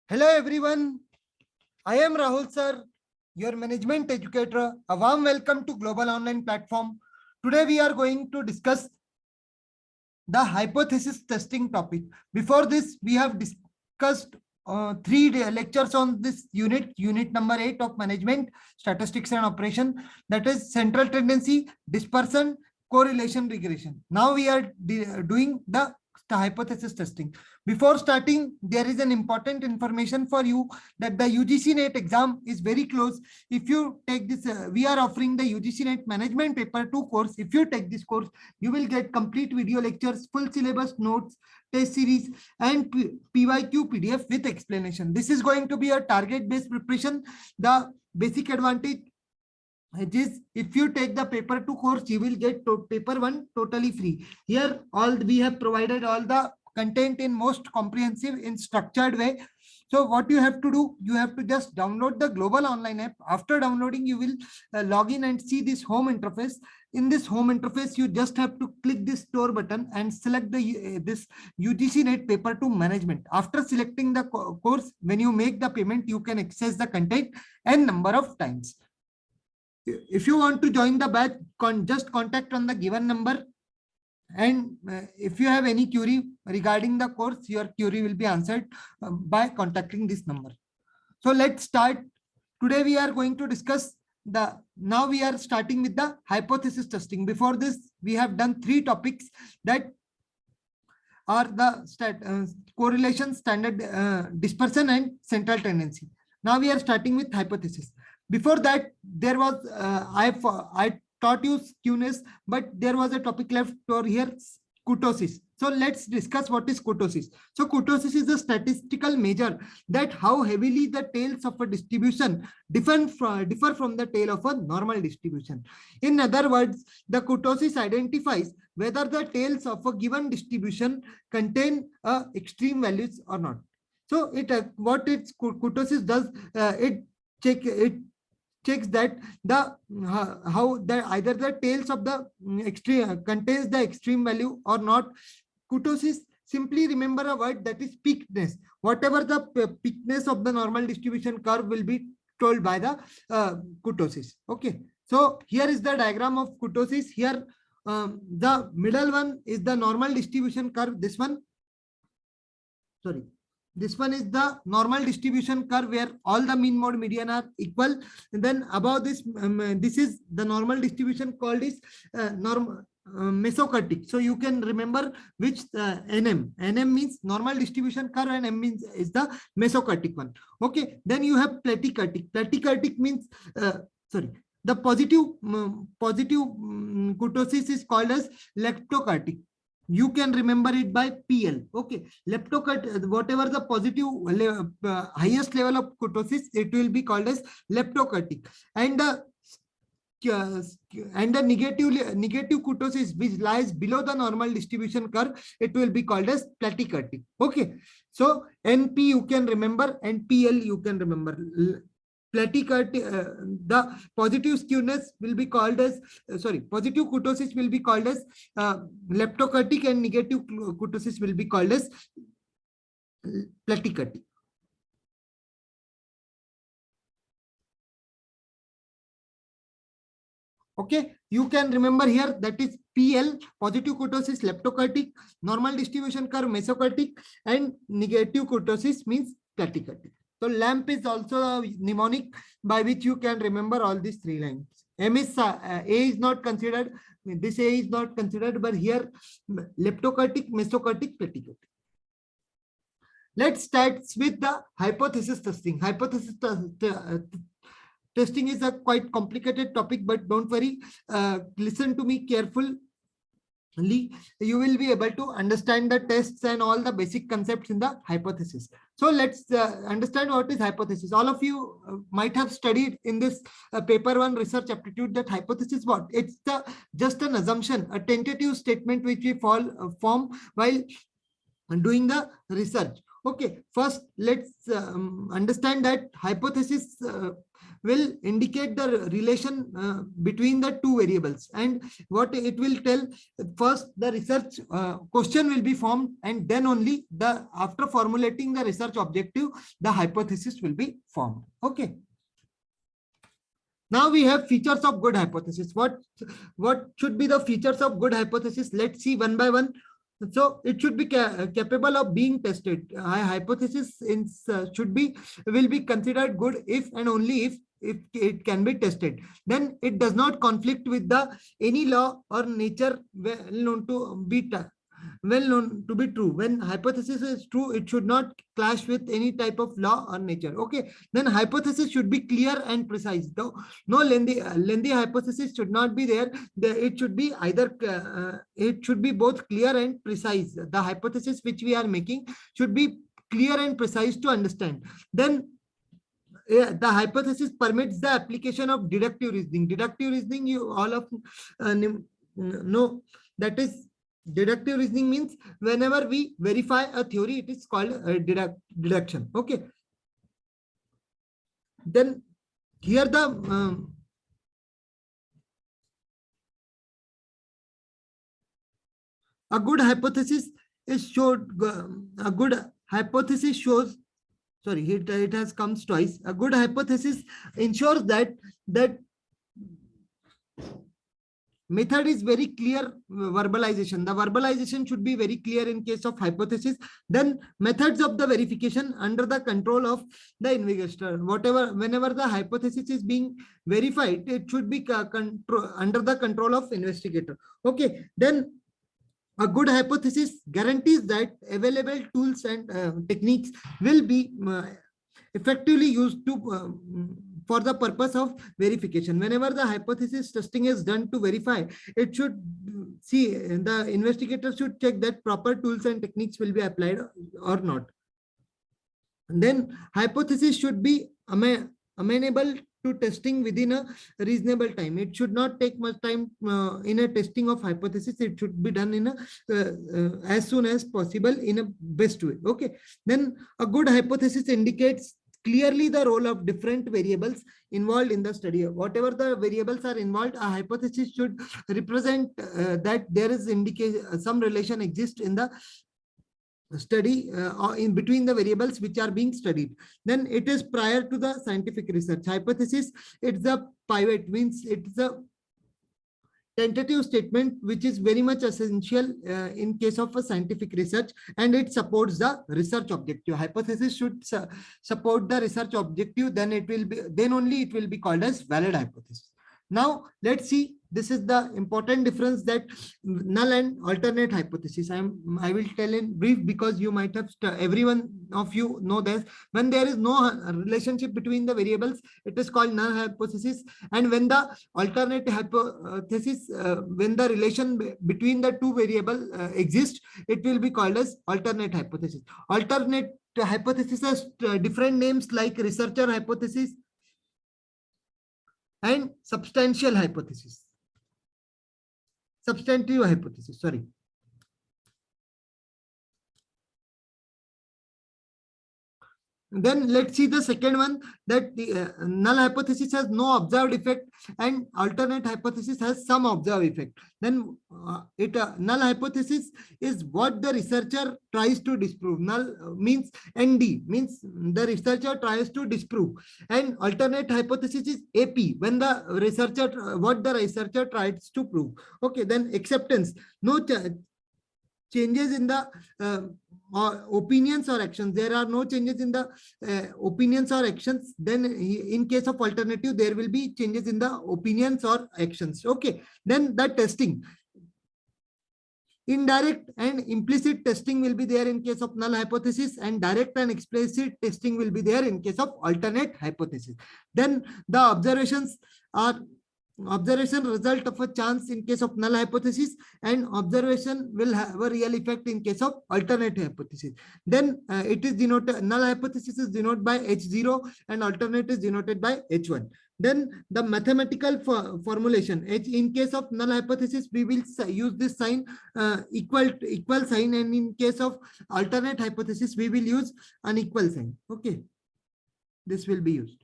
Hello everyone, I am Rahul sir, your management educator. A warm welcome to Global Online Platform. Today we are going to discuss the hypothesis testing topic. Before this, we have discussed three lectures on this unit number 8 of management, statistics and operation, that is central tendency, dispersion, correlation, regression. Now we are doing the hypothesis testing. Before starting, there is an important information for you that the UGC NET exam is very close. If you take this, we are offering the UGC NET Management Paper 2 course. If you take this course, you will get complete video lectures, full syllabus notes, test series, and PYQ PDF with explanation. This is going to be a target-based preparation. The basic advantage is if you take the paper 2 course, you will get paper 1 totally free. Here we have provided all the content in most comprehensive in structured way. So what you have to do, you have to just download the global online app. After downloading, you will log in and see this home interface. In this home interface, you just have to click this store button and select the this UGC NET Paper 2 Management. After selecting the course, when you make the payment, you can access the content and number of times. If you want to join the batch, just contact on the given number. And if you have any query regarding the course, your query will be answered by contacting this number. So let's start. Today we are going to discuss now we are starting with the hypothesis testing. Before this, we have done 3 topics that are the correlation, standard dispersion, and central tendency. Now we are starting with hypothesis. Before that, there was I taught you skewness, but there was a topic left over here, kurtosis. So let's discuss what is kurtosis. So kurtosis is a statistical measure that how heavily the tails of a distribution differ from the tail of a normal distribution. In other words, the kurtosis identifies whether the tails of a given distribution contain extreme values or not. So kurtosis does, it checks that either the tails of the extreme contains the extreme value or not. Kurtosis, simply remember a word, that is peakedness. Whatever the peakedness of the normal distribution curve will be told by the kurtosis. Okay, so here is the diagram of kurtosis. Here the middle one is the normal distribution curve. This one is the normal distribution curve where all the mean, mode, median are equal. And then above this, this is the normal distribution called is mesokurtic. So you can remember which NM. NM means normal distribution curve and M means is the mesokurtic one. Okay. Then you have platykurtic. Platykurtic means the positive kurtosis is called as leptokurtic. You can remember it by PL. Okay, whatever the positive highest level of kurtosis, it will be called as leptokurtic, and the negative kurtosis which lies below the normal distribution curve, it will be called as platykurtic. Okay, so NP you can remember and PL you can remember. Platykurtic, the positive skewness will be called as positive kurtosis will be called as leptokurtic, and negative kurtosis will be called as platykurtic. Okay, you can remember here that is PL, positive kurtosis leptokurtic, normal distribution curve mesokurtic, and negative kurtosis means platykurtic. So LAMP is also a mnemonic by which you can remember all these 3 lines. M is A is not considered. This A is not considered, but here leptokurtic, mesokurtic, platykurtic. Let's start with the hypothesis testing. Hypothesis testing is a quite complicated topic, but don't worry. Listen to me carefully. You will be able to understand the tests and all the basic concepts in the hypothesis. So let's understand what is hypothesis. All of you might have studied in this paper 1 research aptitude that hypothesis what? It's just an assumption, a tentative statement which we form while doing the research. Okay, first let's understand that hypothesis will indicate the relation between the two variables, and what it will tell, first the research question will be formed, and then only after formulating the research objective, the hypothesis will be formed. Okay. Now we have features of good hypothesis. What should be the features of good hypothesis? Let's see one by one. So it should be capable of being tested. Hypothesis will be considered good if and only if it can be tested. Then it does not conflict with any law or nature well known to be true. When hypothesis is true, it should not clash with any type of law or nature. Okay. Then hypothesis should be clear and precise. Though no lengthy hypothesis should not be there. It should be it should be both clear and precise. The hypothesis which we are making should be clear and precise to understand. Then the hypothesis permits the application of deductive reasoning. Deductive reasoning, you all of know, that is, deductive reasoning means whenever we verify a theory, it is called deduction. Okay. Then here a good hypothesis is showed. A good hypothesis shows. Sorry, it has come twice. A good hypothesis ensures that method is very clear verbalization. The verbalization should be very clear in case of hypothesis. Then methods of the verification under the control of the investigator. Whenever the hypothesis is being verified, it should be under the control of investigator. Okay. Then a good hypothesis guarantees that available tools and techniques will be effectively used for the purpose of verification. Whenever the hypothesis testing is done to verify, it should see, the investigator should check that proper tools and techniques will be applied or not. And then hypothesis should be amenable to testing within a reasonable time. It should not take much time in a testing of hypothesis. It should be done in as soon as possible in a best way. Okay. Then a good hypothesis indicates clearly the role of different variables involved in the study. Whatever the variables are involved, a hypothesis should represent that there is some relation exists in the study or in between the variables which are being studied. Then it is prior to the scientific research. Hypothesis, it's a pivot, means it's a tentative statement which is very much essential in case of a scientific research, and it supports the research objective. Hypothesis should support the research objective, then only it will be called as valid hypothesis. Now let's see, this is the important difference, that null and alternate hypothesis. I will tell in brief because you might have everyone of you know this. When there is no relationship between the variables, it is called null hypothesis, and when the alternate hypothesis, when the relation between the two variables exists, it will be called as alternate hypothesis. Alternate hypothesis has different names like researcher hypothesis and substantive hypothesis. Sorry. Then let's see the second one, that the null hypothesis has no observed effect and alternate hypothesis has some observed effect. Then null hypothesis is what the researcher tries to disprove. Null means ND, means the researcher tries to disprove, and alternate hypothesis is AP, when the researcher what the researcher tries to prove. Okay. Then acceptance, no changes in the opinions or actions. There are no changes in the opinions or actions. Then in case of alternative, there will be changes in the opinions or actions. Okay. Then the testing, indirect and implicit testing will be there in case of null hypothesis, and direct and explicit testing will be there in case of alternate hypothesis. Then the observations are observation result of a chance in case of null hypothesis, and observation will have a real effect in case of alternate hypothesis. Then it is denoted, null hypothesis is denoted by H0 and alternate is denoted by H1. Then the mathematical formulation, in case of null hypothesis, we will use this sign, equal sign, and in case of alternate hypothesis, we will use unequal sign. Okay, this will be used.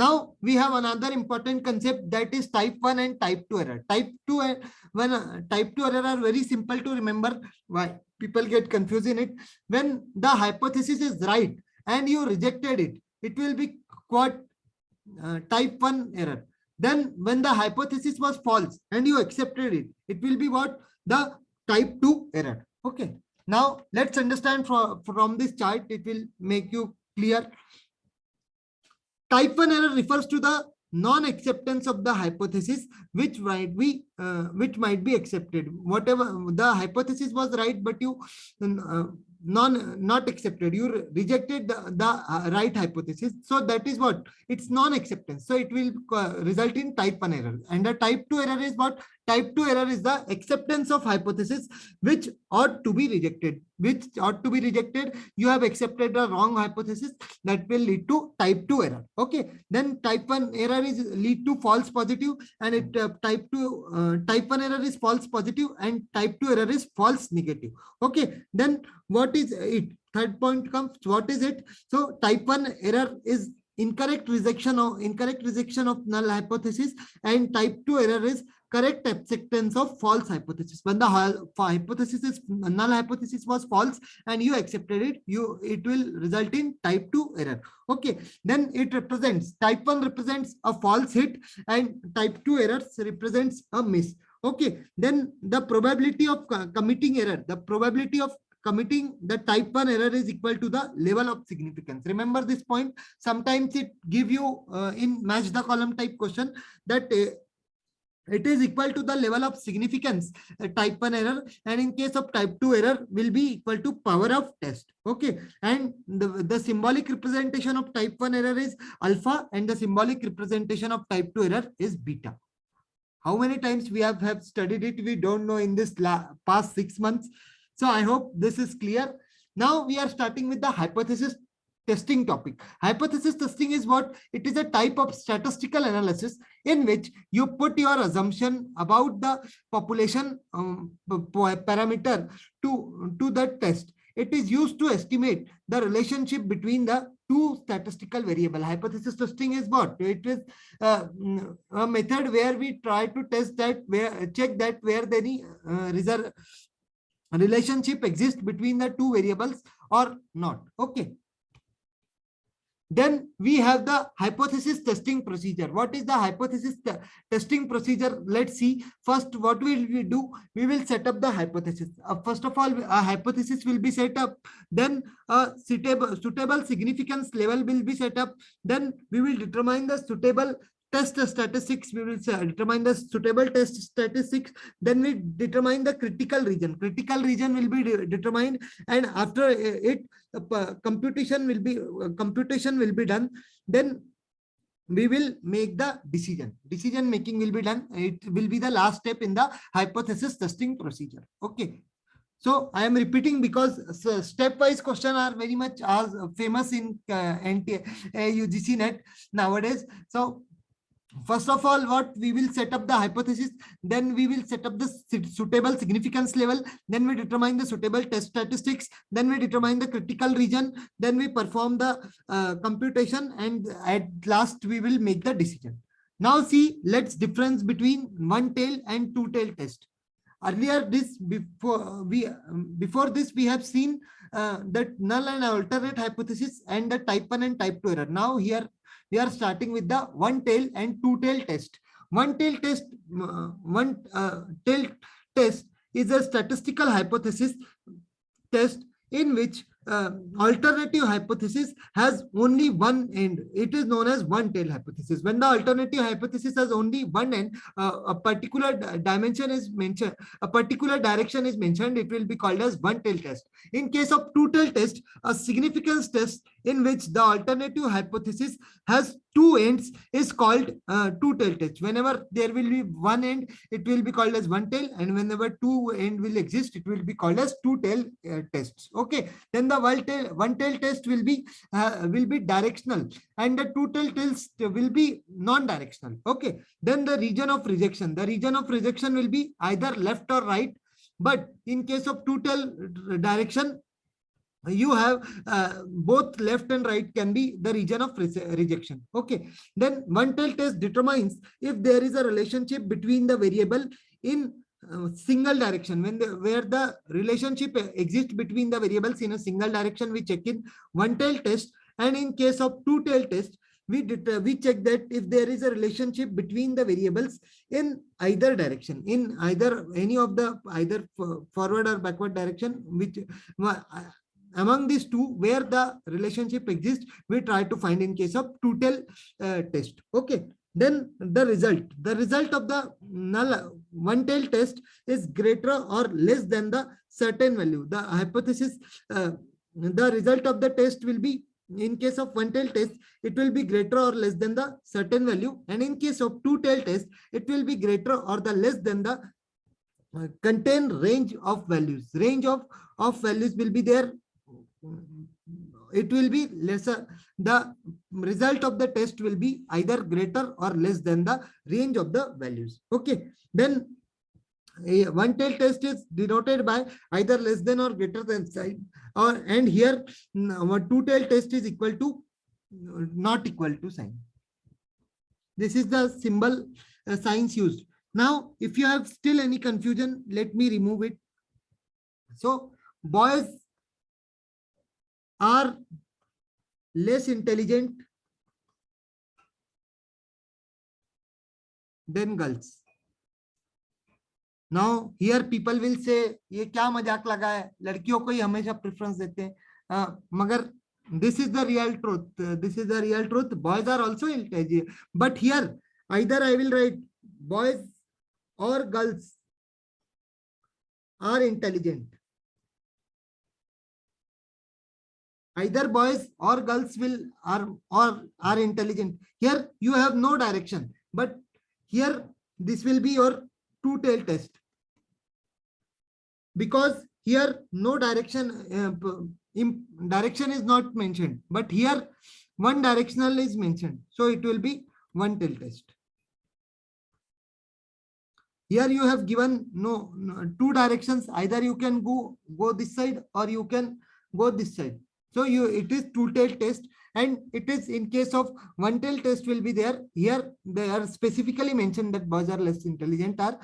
Now we have another important concept, that is type 1 and type 2 error. Type 2 type 2 error are very simple to remember. Why people get confused in it? When the hypothesis is right and you rejected it, it will be called type 1 error. Then when the hypothesis was false and you accepted it, it will be what? The type 2 error. Okay. Now let's understand from this chart. It will make you clear. Type 1 error refers to the non-acceptance of the hypothesis which might be accepted. Whatever the hypothesis was right, but you not accepted, you rejected the right hypothesis, so that is what? It's non-acceptance, so it will result in type 1 error. And the type 2 error is what? Type 2 error is the acceptance of hypothesis which ought to be rejected. You have accepted the wrong hypothesis, that will lead to type 2 error. Okay, then type 1 error is lead to false positive, and it type 1 error is false positive and type 2 error is false negative. Okay, then what is it? Third point comes, what is it? So type 1 error is incorrect rejection of null hypothesis, and type 2 error is correct acceptance of false hypothesis. When the null hypothesis was false and you accepted it, it will result in type 2 error. Okay, then it represents, type 1 represents a false hit and type 2 errors represents a miss. Okay, then the probability of committing error, the probability of committing the type 1 error is equal to the level of significance. Remember this point. Sometimes it give you in match the column type question that it is equal to the level of significance type 1 error, and in case of type 2 error will be equal to power of test. Okay, and the symbolic representation of type 1 error is alpha and the symbolic representation of type 2 error is beta. How many times we have studied it, we don't know in this past 6 months. So I hope this is clear. Now we are starting with the hypothesis testing topic. Hypothesis testing is what? It is a type of statistical analysis in which you put your assumption about the population parameter to the test. It is used to estimate the relationship between the two statistical variable. Hypothesis testing is what? It is a method where we try to test that, check that where any relationship exists between the two variables or not. Okay. Then we have the hypothesis testing procedure. What is the hypothesis testing procedure? Let's see. First, what will we do? We will set up the hypothesis. First of all, a hypothesis will be set up. Then a suitable significance level will be set up. Then we will determine the suitable test statistics. We will determine the suitable test statistics. Then we determine the critical region. Critical region will be determined, and after it, computation will be done. Then we will make the decision. Decision making will be done. It will be the last step in the hypothesis testing procedure. Okay. So I am repeating because stepwise questions are very much as famous in NTA UGC NET nowadays. So first of all, what we will set up the hypothesis, then we will set up the suitable significance level, then we determine the suitable test statistics, then we determine the critical region, then we perform the computation, and at last we will make the decision. Now see, let's difference between one tail and two tail test. Earlier before this we have seen that null and alternate hypothesis and the type 1 and type 2 error. Now here we are starting with the one tail and two tail test. One tail test is a statistical hypothesis test in which alternative hypothesis has only one end. It is known as one tail hypothesis. When the alternative hypothesis has only one end, a particular dimension is mentioned, a particular direction is mentioned, it will be called as one tail test. In case of two tail test, a significance test in which the alternative hypothesis has two ends is called two tail test. Whenever there will be one end, it will be called as one tail, and whenever two end will exist, it will be called as two tail tests. Okay, then the one tail test will be directional, and the two tail test will be non-directional. Okay, then the region of rejection will be either left or right, but in case of two tail direction, you have both left and right can be the region of rejection. Okay, then one tail test determines if there is a relationship between the variable in single direction. Where the relationship exists between the variables in a single direction, we check in one tail test, and in case of two tail test, we check that if there is a relationship between the variables in either direction, in either any of the either forward or backward direction, which among these two where the relationship exists, we try to find in case of two tail test. Okay, then the result of the null one tail test is greater or less than the certain value. The hypothesis, the result of the test will be, in case of one tail test, it will be greater or less than the certain value, and in case of two tail test, it will be greater or the less than the contain range of values. Range of values will be there. It will be lesser. The result of the test will be either greater or less than the range of the values. Okay, then a one tail test is denoted by either less than or greater than sign, or and here our two tail test is equal to not equal to sign. This is the symbol signs used. Now if you have still any confusion, let me remove it. So boys are less intelligent than girls. Now here people will say, ये क्या मजाक लगा है, लड़कियों को ही हमेशा preference देते हैं, मगर this is the real truth. This is the real truth. Boys are also intelligent, but here either I will write boys or girls are intelligent. Either boys or girls are intelligent. Here you have no direction, but here this will be your two tail test, because here no direction, direction is not mentioned, but here one directional is mentioned, so it will be one tail test. Here you have given no two directions, either you can go this side or you can go this side. So it is two tail test, and it is in case of one tail test will be there. Here they are specifically mentioned that boys are less intelligent are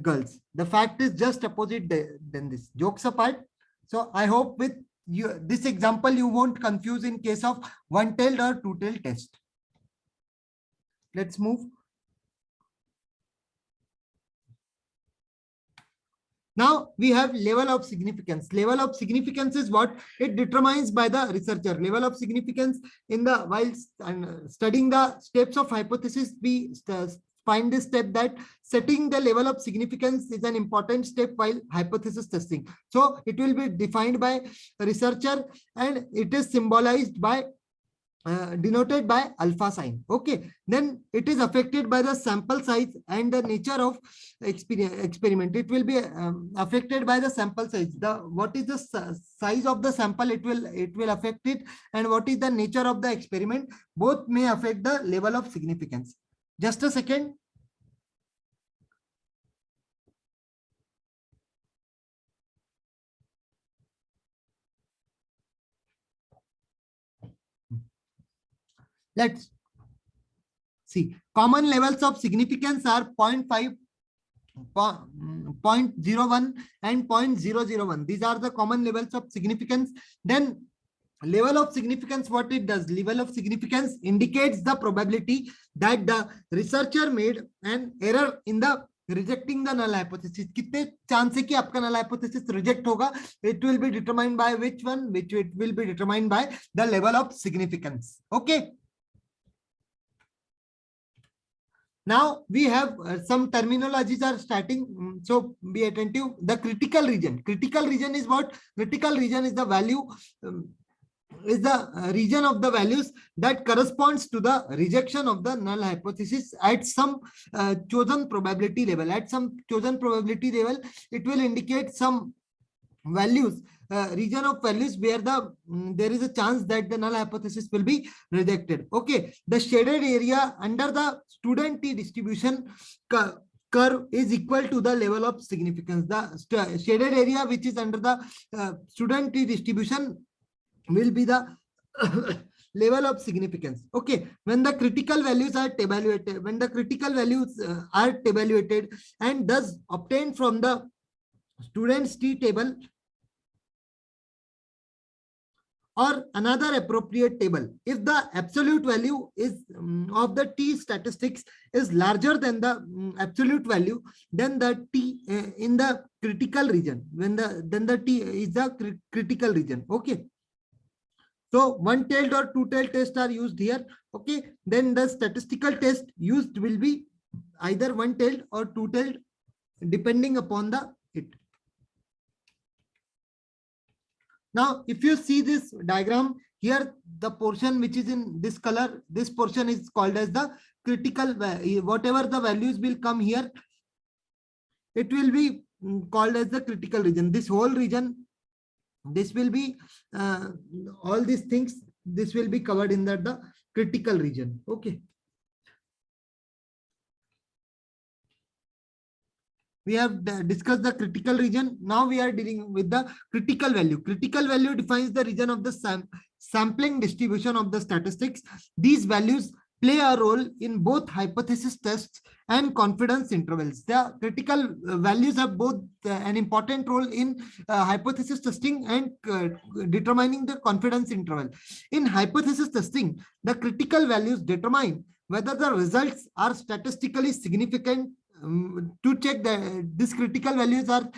girls. The fact is just opposite than this. Jokes apart. So I hope with this example you won't confuse in case of one tailed or two tail test. Let's move. Now we have level of significance. Level of significance is what it determines by the researcher. Level of significance in the while studying the steps of hypothesis, we find this step that setting the level of significance is an important step while hypothesis testing. So it will be defined by a researcher, and it is symbolized by denoted by alpha sign. Okay, then it is affected by the sample size and the nature of experiment. It will be affected by the sample size. What is the size of the sample, it will affect it, and what is the nature of the experiment, both may affect the level of significance. Just a second. Let's see. Common levels of significance are 0.5, 0.01 and 0.001. These are the common levels of significance. Then level of significance, what it does, level of significance indicates the probability that the researcher made an error in the rejecting the null hypothesis. कितने chance है कि आपका null hypothesis reject होगा, it will be determined by which one, which it will be determined by the level of significance. Okay. Now we have some terminologies are starting, so be attentive. The critical region. Critical region is what? Critical region is the value, is the region of the values that corresponds to the rejection of the null hypothesis at some chosen probability level. At some chosen probability level, it will indicate some values, region of values where there is a chance that the null hypothesis will be rejected. Okay, the shaded area under the student t distribution curve is equal to the level of significance. The shaded area which is under the student tree distribution will be the level of significance. Okay, when the critical values are evaluated, and thus obtained from the student's t table or another appropriate table, if the absolute value is of the t statistics is larger than the absolute value, then the t in the critical region, then the t is the critical region. Okay, so one-tailed or two-tailed tests are used here. Okay, then the statistical test used will be either one-tailed or two-tailed depending upon the it. Now, if you see this diagram here, the portion which is in this color, this portion is called as the critical. Whatever the values will come here, it will be called as the critical region. This whole region, this will be all these things, this will be covered in the critical region. Okay, we have discussed the critical region. Now we are dealing with the critical value. Critical value defines the region of the sampling distribution of the statistics. These values play a role in both hypothesis tests and confidence intervals. The critical values have both an important role in hypothesis testing and determining the confidence interval. In hypothesis testing, the critical values determine whether the results are statistically significant. To check that this critical values are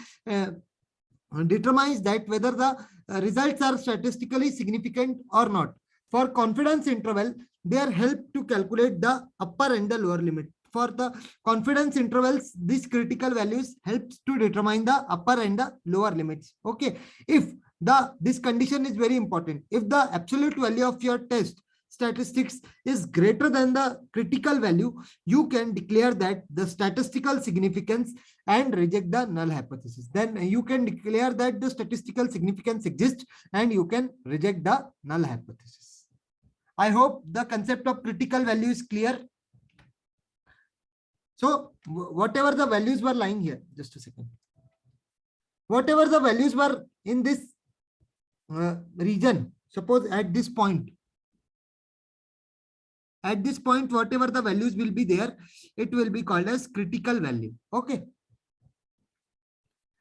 determines that whether the results are statistically significant or not. For confidence interval, they are helped to calculate the upper and the lower limit. For the confidence intervals, these critical values helps to determine the upper and the lower limits. Okay, if this condition is very important. If the absolute value of your test statistics is greater than the critical value, you can declare that the statistical significance and reject the null hypothesis. Then you can declare that the statistical significance exists and you can reject the null hypothesis. I hope the concept of critical value is clear. So whatever the values were lying here, just a second. Whatever the values were in this region, suppose at this point, whatever the values will be there, it will be called as critical value. Okay.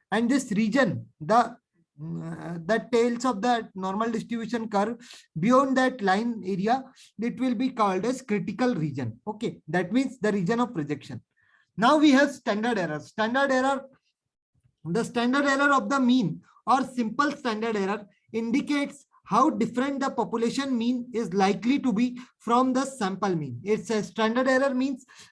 And this region, the tails of the normal distribution curve, beyond that line area, it will be called as critical region. Okay. That means the region of rejection. Now we have standard error. Standard error, the standard error of the mean or simple standard error indicates how different the population mean is likely to be from the sample mean. It's a standard error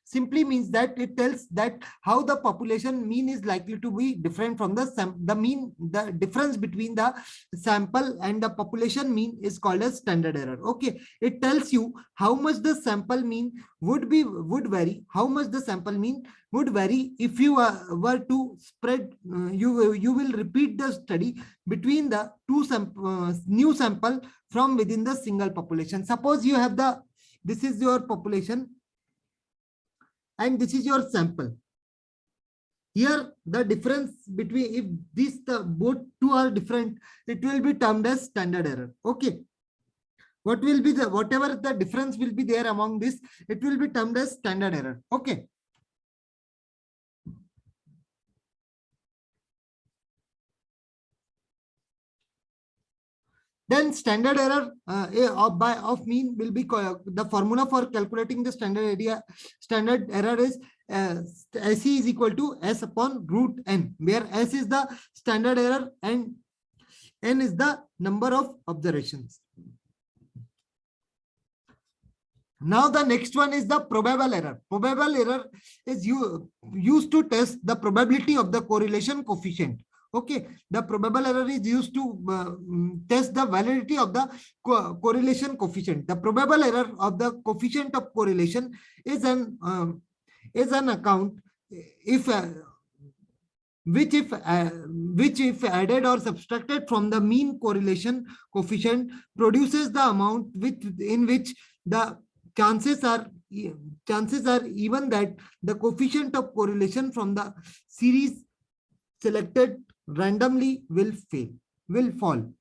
simply means that it tells that how the population mean is likely to be different from the mean. The difference between the sample and the population mean is called as standard error. Okay, it tells you how much the sample mean would vary. How much the sample mean would vary if you were to spread. You will repeat the study between the two new sample from within the single population. Suppose you have this is your population and this is your sample. Here the difference between, if both two are different, it will be termed as standard error. Okay, what will be whatever the difference will be there among this, it will be termed as standard error. Okay. Then standard error of mean will be the formula for calculating the standard error is SE is equal to S upon root N, where S is the standard error and N is the number of observations. Now the next one is the probable error. Probable error is used to test the probability of the correlation coefficient. Okay, the probable error is used to test the validity of the correlation coefficient. The probable error of the coefficient of correlation is an account which if added or subtracted from the mean correlation coefficient produces the amount in which the chances are chances are even that the coefficient of correlation from the series selected randomly will fall.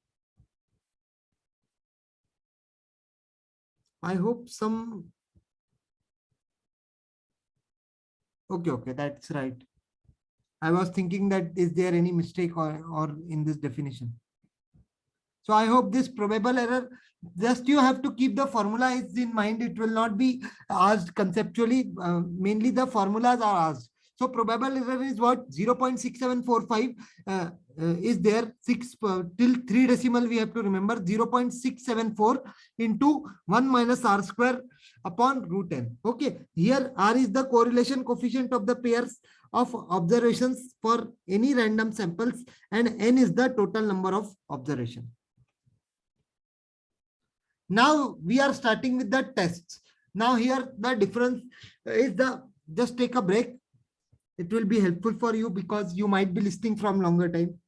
I hope some. Okay, that's right. I was thinking that is there any mistake or in this definition. So I hope this probable error, just you have to keep the formula is in mind. It will not be asked conceptually. Mainly the formulas are asked. So probable error is what? 0.6745 is there. Till 3 decimal we have to remember. 0.674 into 1 minus r square upon root n. Okay. Here r is the correlation coefficient of the pairs of observations for any random samples, and n is the total number of observations. Now we are starting with the tests. Now here the difference is just take a break. It will be helpful for you because you might be listening from longer time.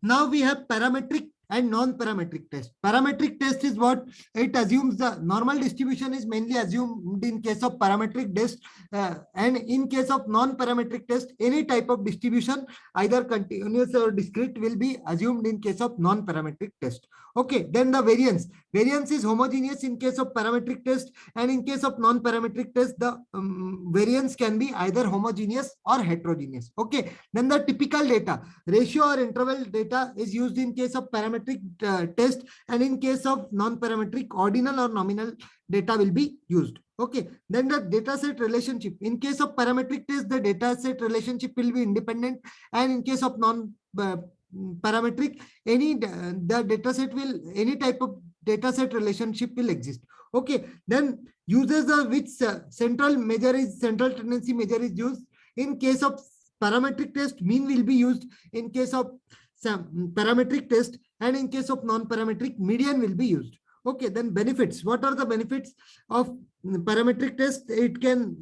Now we have parametric and non-parametric test. Parametric test is what? It assumes the normal distribution is mainly assumed in case of parametric test, and in case of non-parametric test, any type of distribution, either continuous or discrete, will be assumed in case of non-parametric test. Okay, then the variance. Variance is homogeneous in case of parametric test, and in case of non-parametric test, the variance can be either homogeneous or heterogeneous. Okay, then the typical data, ratio or interval data is used in case of parametric test, and in case of non-parametric, ordinal or nominal data will be used. Okay, then the data set relationship. In case of parametric test, the data set relationship will be independent, and in case of non-parametric, any type of data set relationship will exist. Okay, then uses of which central tendency measure is used. In case of parametric test, mean will be used. In case of parametric test, and in case of non-parametric, median will be used. Okay, then benefits. What are the benefits of parametric test? It can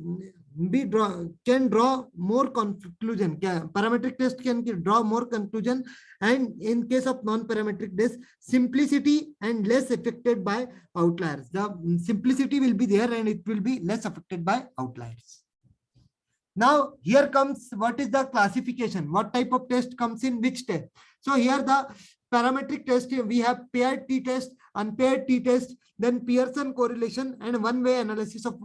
draw more conclusion. Parametric test can draw more conclusion, and in case of non-parametric test, simplicity and less affected by outliers. The simplicity will be there and it will be less affected by outliers. Now here comes what is the classification, what type of test comes in which test. So here the parametric test, we have paired t-test, unpaired t-test, then Pearson correlation, and one-way analysis of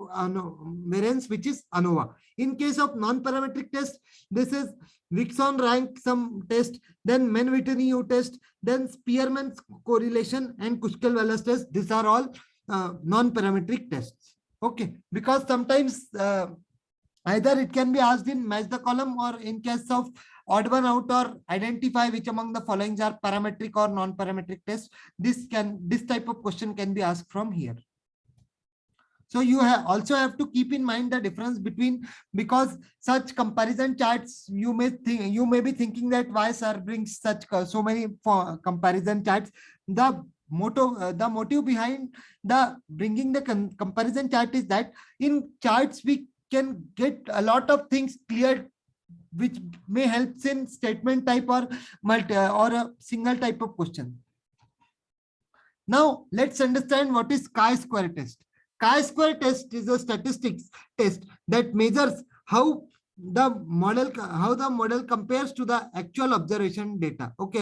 variance, which is ANOVA. In case of non-parametric test, this is Wixon rank sum test, then Mann-Whitney test, then Spearman's correlation and Kushkel-Wallace test. These are all non-parametric tests. Okay, because sometimes either it can be asked in match the column, or in case of odd one out, or identify which among the following are parametric or non-parametric tests. This type of question can be asked from here. So you also have to keep in mind the difference between, because such comparison charts, you may be thinking that why sir brings so many comparison charts. The motive behind the bringing the comparison chart is that in charts we can get a lot of things cleared, which may help in statement type or a single type of question. Now let's understand what is chi-square test. Chi-square test is a statistics test that measures how the model compares to the actual observation data. Okay,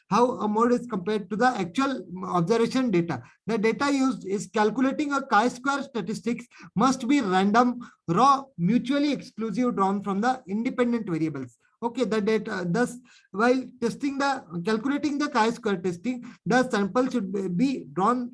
how a model is compared to the actual observation data. The data used is calculating a chi-square statistics must be random, raw, mutually exclusive, drawn from the independent variables. Okay, the data, thus while calculating the chi-square testing, the sample should be drawn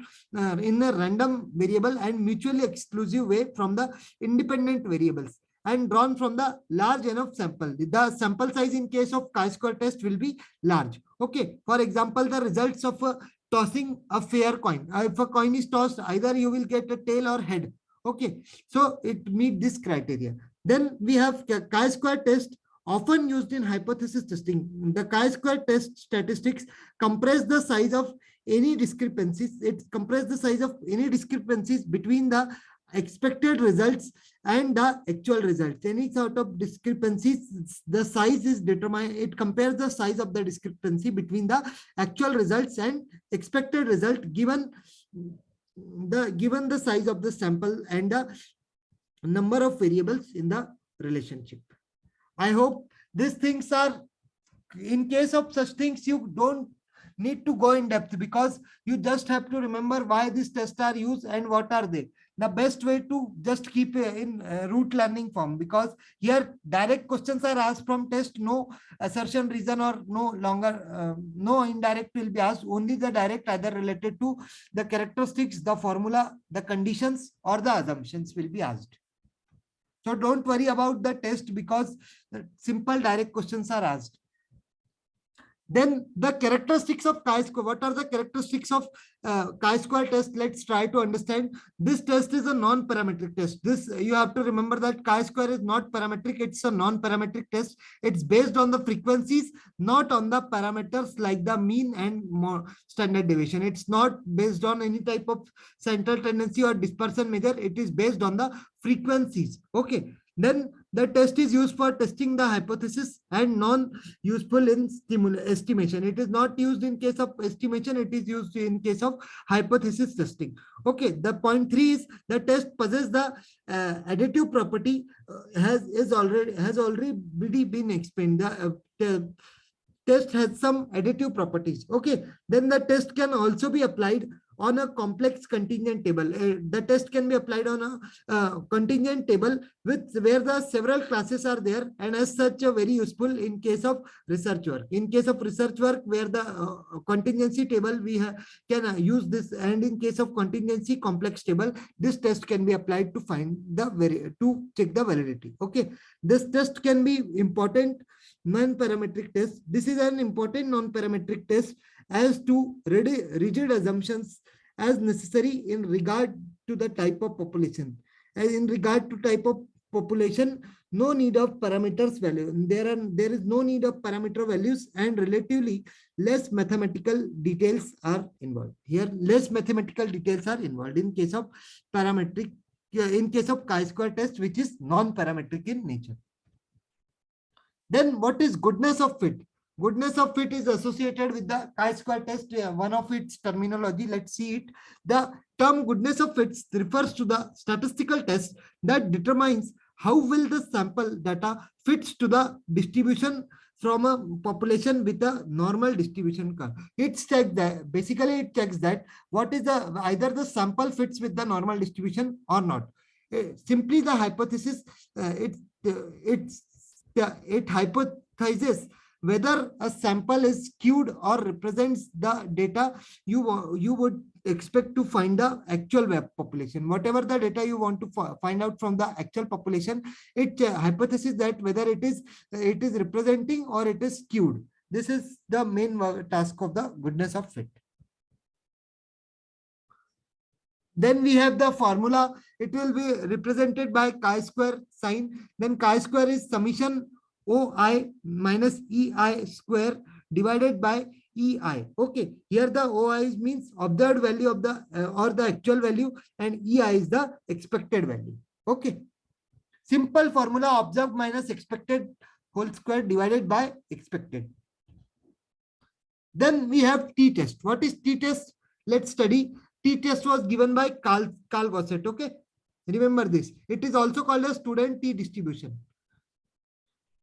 in a random variable and mutually exclusive way from the independent variables, and drawn from the large enough sample. The sample size in case of chi-square test will be large. Okay, for example, the results of tossing a fair coin. If a coin is tossed, either you will get a tail or head. Okay, so it meets this criteria. Then we have chi-square test, often used in hypothesis testing. The chi-square test statistics compress the size of any discrepancies. It compresses the size of any discrepancies between the expected results and the actual results. Any sort of discrepancies, the size is determined. It compares the size of the discrepancy between the actual results and expected result given the size of the sample and the number of variables in the relationship. I hope these things are, in case of such things, you don't need to go in depth, because you just have to remember why these tests are used and what are they. The best way to just keep in root learning form, because here direct questions are asked from test, no assertion, reason, or no indirect will be asked. Only the direct, either related to the characteristics, the formula, the conditions, or the assumptions will be asked. So don't worry about the test, because simple direct questions are asked. Then the characteristics of chi-square. What are the characteristics of chi-square test? Let's try to understand. This test is a non-parametric test. This, you have to remember that chi-square is not parametric. It's a non-parametric test. It's based on the frequencies, not on the parameters like the mean and standard deviation. It's not based on any type of central tendency or dispersion measure. It is based on the frequencies. Okay. Then the test is used for testing the hypothesis and non-useful in estimation. It is not used in case of estimation. It is used in case of hypothesis testing. Okay. The point 3 is the test possesses the additive property has already been explained. The test has some additive properties. Okay. Then the test can also be applied on a complex contingent table. The test can be applied on a contingent table where the several classes are there, and as such very useful in case of research work. In case of research work where the contingency table we can use this, and in case of contingency complex table, this test can be applied to find to check the validity. Okay, this test can be important non-parametric test. This is an important non-parametric test as to rigid assumptions as necessary in regard to the type of population. And in regard to type of population, no need of parameters value. There is no need of parameter values, and relatively less mathematical details are involved. Here, less mathematical details are involved in case of parametric, in case of chi-square test, which is non-parametric in nature. Then what is goodness of fit? Goodness of fit is associated with the chi-square test. One of its terminology, let's see it. The term goodness of fits refers to the statistical test that determines how will the sample data fits to the distribution from a population with a normal distribution curve. It checks that, basically it checks that what is the, either the sample fits with the normal distribution or not. Simply the hypothesis, it hypothesizes whether a sample is skewed or represents the data you would expect to find the actual web population. Whatever the data you want to find out from the actual population, it hypothesizes that whether it is representing or it is skewed. This is the main task of the goodness of fit. Then we have the formula. It will be represented by chi-square sign. Then chi-square is summation OI minus EI square divided by EI. Okay, here the OI means observed value of the or the actual value, and EI is the expected value. Okay, simple formula: observed minus expected whole square divided by expected. Then we have t-test. What is t-test? Let's study. T-test was given by Karl Gosset. Okay, remember this. It is also called a student t-distribution,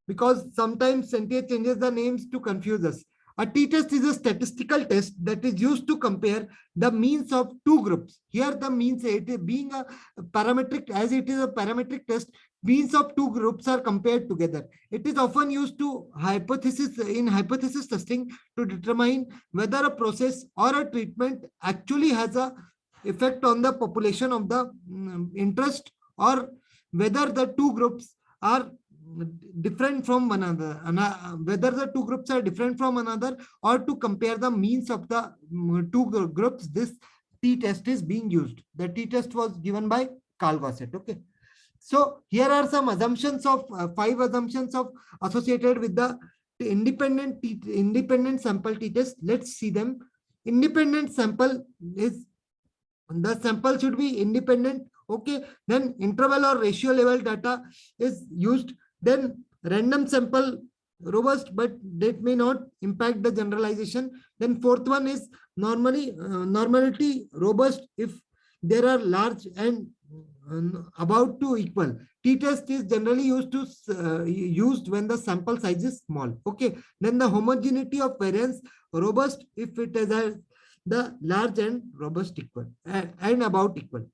because sometimes NTA changes the names to confuse us. A t-test is a statistical test that is used to compare the means of two groups. Here the means, it being a parametric, as it is a parametric test, means of two groups are compared together. It is often used to hypothesis testing to determine whether a process or a treatment actually has a effect on the population of the interest, or whether the two groups are different from one another, whether the two groups are different from another, or to compare the means of the two groups. This t-test is being used. The t-test was given by Karl Gosset. Okay, so here are some assumptions of 5 assumptions of associated with the independent sample t-test. Let's see them. independent sample is, the sample should be independent. Okay, then interval or ratio level data is used. Then random sample, robust, but that may not impact the generalization. Then fourth one is normality, robust if there are large and about to equal. T-test is generally used when the sample size is small. Okay, then the homogeneity of variance, robust if it is the large and robust equal and about equal.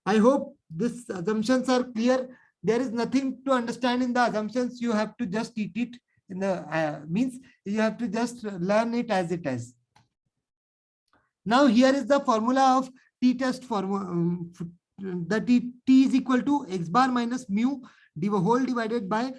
I hope these assumptions are clear. There is nothing to understand in the assumptions. You have to just eat it in the means you have to just learn it as it is. Now here is the formula of t-test formula. The t is equal to x bar minus mu whole divided by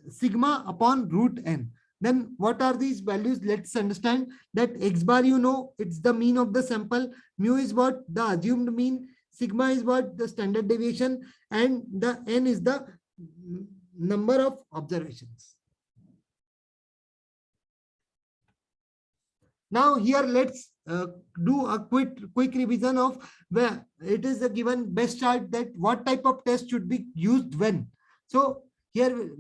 sigma upon root n. Then what are these values? Let's understand that x bar, you know, it's the mean of the sample. Mu is what? The assumed mean. Sigma is what? The standard deviation. And the n is the number of observations. Now here let's do a quick revision of where it is a given best chart that what type of test should be used when. So here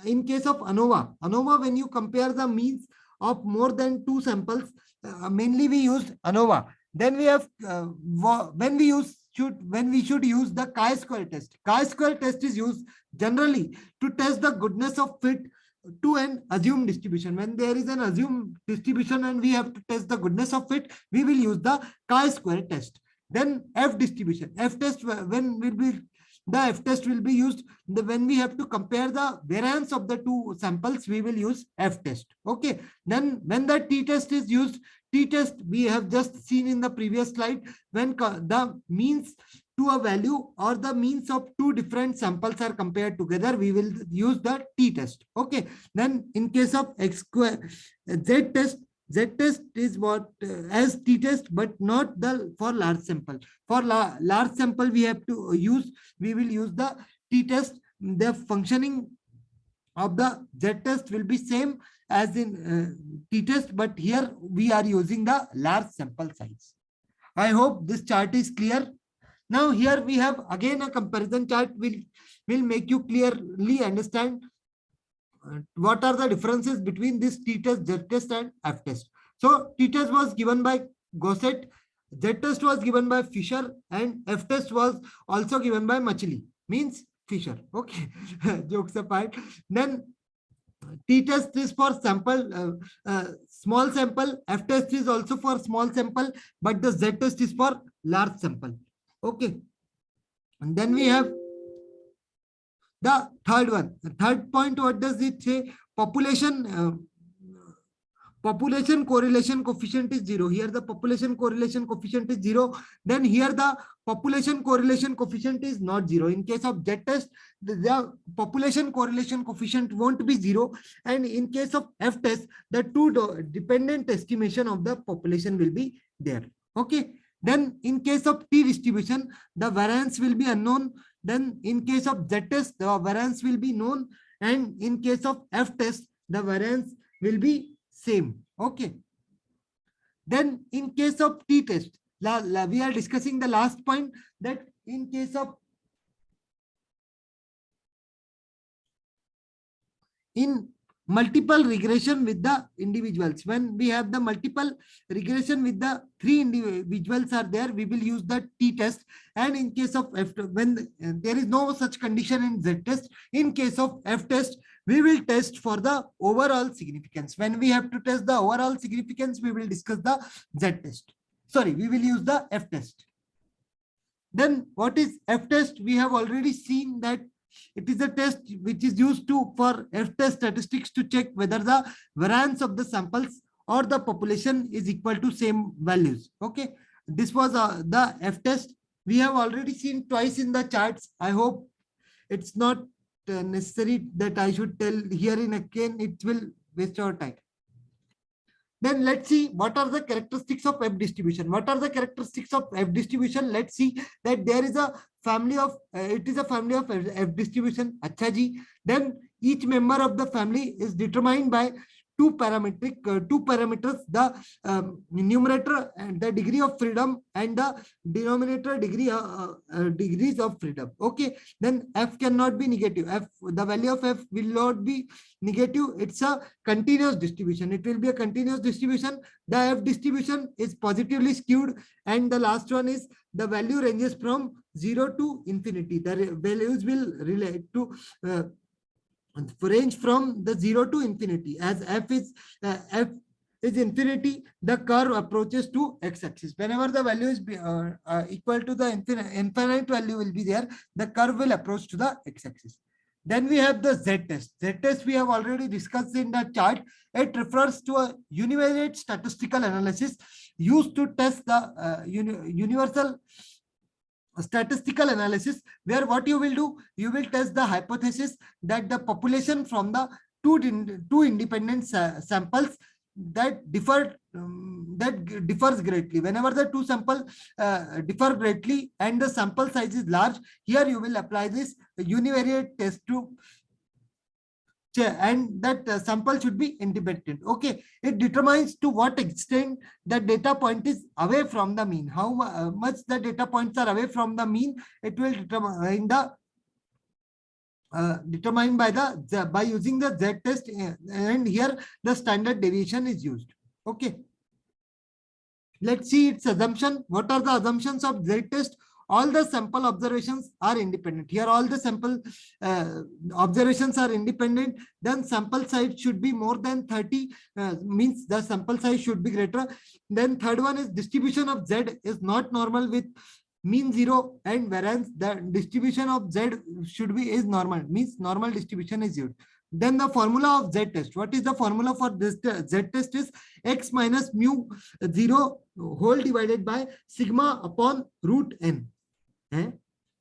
in case of ANOVA, when you compare the means of more than two samples, mainly we used ANOVA. Then we have when we should use the chi-square test. Chi-square test is used generally to test the goodness of fit to an assumed distribution. When there is an assumed distribution and we have to test the goodness of it, we will use the chi-square test. Then F distribution. F test, when will be the F test will be used when we have to compare the variance of the two samples, we will use F test. Okay. Then when the T test is used, T test we have just seen in the previous slide, when the means to a value or the means of two different samples are compared together, we will use the T test. Okay. Then in case of X square, Z test is what as T test, but not the for large sample. For large sample, we will use the T test. The functioning of the Z test will be same as in T test, but here we are using the large sample size. I hope this chart is clear. Now here we have again a comparison chart will make you clearly understand what are the differences between this t-test, z-test and f-test. So t-test was given by Gosset, z-test was given by Fisher, and f-test was also given by Machili, means Fisher. Okay, jokes apart. Then t-test is for sample, small sample. F-test is also for small sample, but the z-test is for large sample. Okay, and then we have the third one. The third point, what does it say? Population correlation coefficient is 0. Here the population correlation coefficient is 0. Then here the population correlation coefficient is not 0. In case of z-test, the population correlation coefficient won't be 0. And in case of f-test, the two dependent estimation of the population will be there. Okay. Then in case of t distribution, the variance will be unknown. Then in case of z-test, the variance will be known. And in case of f-test, the variance will be same. Okay. Then in case of t-test, we are discussing the last point, that in case of multiple regression with the individuals, when we have the multiple regression with the 3 individuals are there, we will use the t-test. And in case of f, when there is no such condition in z-test, in case of f-test, we will test for the overall significance. When we have to test the overall significance, we will discuss the z-test. Sorry, we will use the f-test. Then what is f-test? We have already seen that it is a test which is used for f-test statistics to check whether the variance of the samples or the population is equal to same values. Okay, this was the f-test. We have already seen twice in the charts. I hope it's not necessary that I should tell here in again. It will waste our time. Then let's see what are the characteristics of F distribution. What are the characteristics of F distribution? Let's see that there is a family of, it is a family of F distribution. Acha ji. Then each member of the family is determined by two parameters, the numerator and the degree of freedom and the denominator degrees of freedom. Okay, then f cannot be negative. The value of f will not be negative. It's a continuous distribution. It will be a continuous distribution. The f distribution is positively skewed, and the last one is the value ranges from 0 to infinity. The values will relate to range from the 0 to infinity. As f is infinity, the curve approaches to x-axis. Whenever the value is equal to the infinite value will be there, the curve will approach to the x-axis. Then we have the z-test. Z-test we have already discussed in the chart. It refers to a univariate statistical analysis used to test the universal statistical analysis, where what you will do, you will test the hypothesis that the population from the two independent samples that differs greatly. Whenever the two samples differ greatly and the sample size is large, here you will apply this univariate test to and that sample should be independent. Okay, it determines to what extent the data point is away from the mean. How much the data points are away from the mean, it will determine the determined by using the z-test, and here the standard deviation is used. Okay, let's see its assumption. What are the assumptions of z-test? All the sample observations are independent. Here all the sample observations are independent. Then sample size should be more than 30, means the sample size should be greater. Then third one is distribution of z is not normal with mean 0 and variance. The distribution of z should be is normal, means normal distribution is used. Then the formula of z-test. What is the formula for this z-test? Is x minus mu 0 whole divided by sigma upon root n.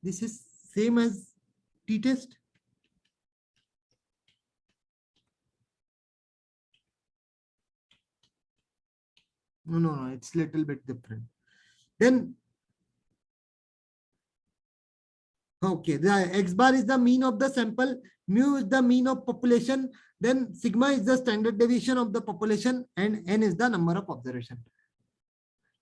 This is same as t-test. No, it's little bit different. Then, okay, the x bar is the mean of the sample, mu is the mean of population, then sigma is the standard deviation of the population, and n is the number of observation.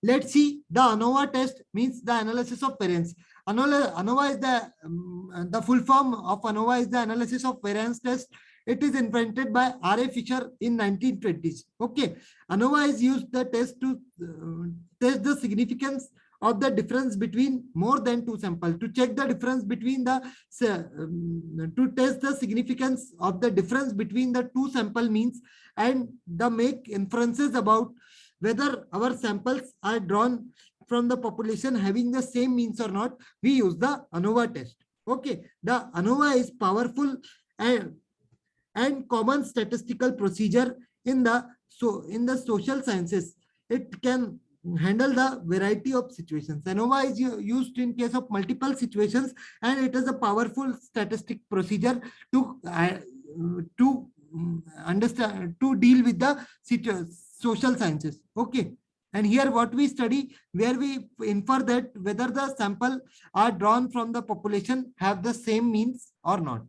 Let's see the ANOVA test, means the analysis of variance. ANOVA is the full form of ANOVA is the analysis of variance test. It is invented by R.A. Fisher in 1920s. Okay, ANOVA is used the test to test the significance of the difference between more than two samples, to check the difference between the to test the significance of the difference between the two sample means, and the make inferences about whether our samples are drawn from the population having the same means or not. We use the ANOVA test. Okay, the ANOVA is powerful and common statistical procedure in the social sciences. It can handle the variety of situations. ANOVA is used in case of multiple situations, and it is a powerful statistic procedure to understand, to deal with the social sciences. Okay, and here what we study, where we infer that whether the sample are drawn from the population have the same means or not.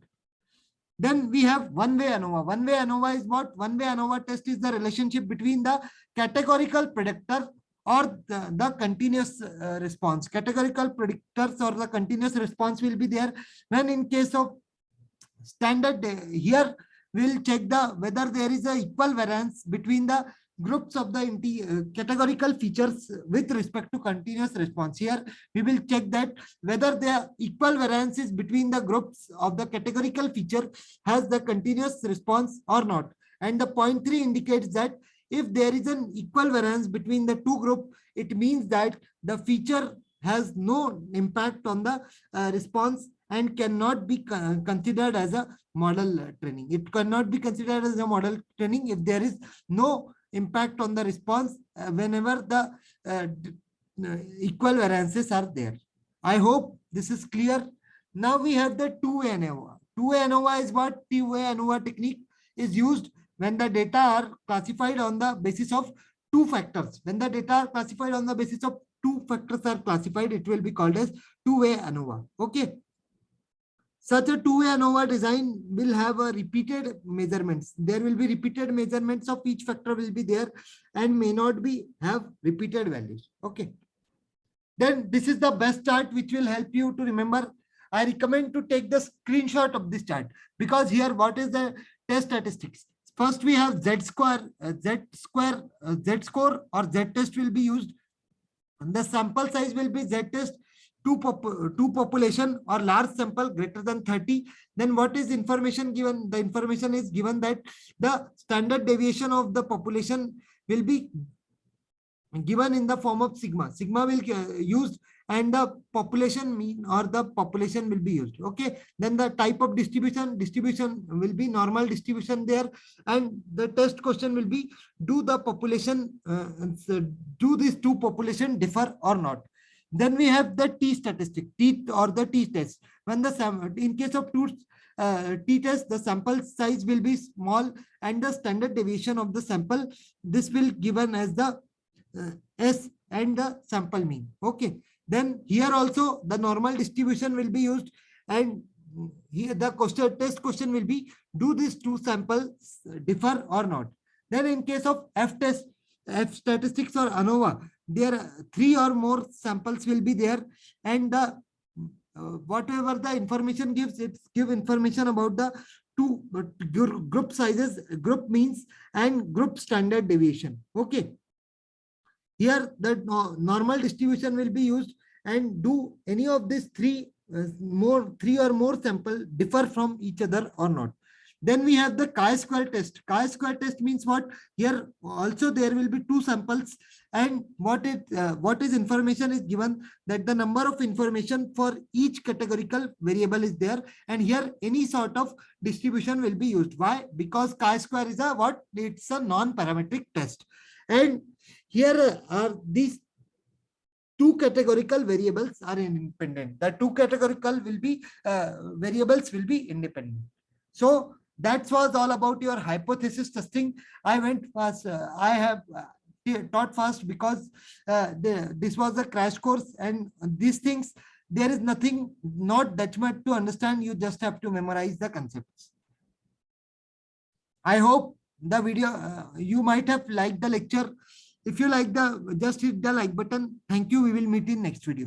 Then we have one-way ANOVA. One-way ANOVA is what? One-way ANOVA test is the relationship between the categorical predictor or the continuous response. Categorical predictors or the continuous response will be there. When in case of standard, here we'll check whether there is a equal variance between the groups of the categorical features with respect to continuous response. Here we will check that whether the equal variances between the groups of the categorical feature has the continuous response or not. And the point 3 indicates that if there is an equal variance between the two groups, it means that the feature has no impact on the response and cannot be considered as a model training. It cannot be considered as a model training if there is no impact on the response whenever the equal variances are there. I hope this is clear. Now we have the two-way ANOVA. Two-way ANOVA is what? Two-way ANOVA technique is used when the data are classified on the basis of two factors. When the data are classified on the basis of two factors are classified, it will be called as two-way ANOVA. Okay. Such a two-way ANOVA design will have a repeated measurements. There will be repeated measurements of each factor will be there and may not be have repeated values. Okay. Then this is the best chart which will help you to remember. I recommend to take the screenshot of this chart because here what is the test statistics? First we have Z square, Z score or Z test will be used. And the sample size will be Z test two population or large sample greater than 30. Then what is information given? The information is given that the standard deviation of the population will be given in the form of sigma. Sigma will used and the population mean or the population will be used. Okay. Then the type of distribution will be normal distribution there. And the test question will be, do the population, do these two population differ or not? Then we have the T statistic, T or the T test. When the in case of T test, the sample size will be small and the standard deviation of the sample, this will given as the S and the sample mean. Okay. Then here also the normal distribution will be used, and here the test question will be, do these two samples differ or not? Then in case of F test, F statistics or ANOVA, there 3 or more samples will be there, and the whatever the information gives, it give information about the two group sizes, group means and group standard deviation. Okay. Here the normal distribution will be used, and do any of these three or more sample differ from each other or not. Then we have the chi-square test. Chi-square test means what? Here also there will be two samples, and what is information is given that the number of information for each categorical variable is there, and here any sort of distribution will be used. Why? Because chi-square is a what? It's a non-parametric test, and here are these two categorical variables are independent. The two categorical will be variables will be independent. So that was all about your hypothesis testing. I went fast. I have taught fast because this was a crash course, and these things there is nothing not that much to understand. You just have to memorize the concepts. I hope the video you might have liked the lecture. If you like just hit the like button. Thank you. We will meet in next video.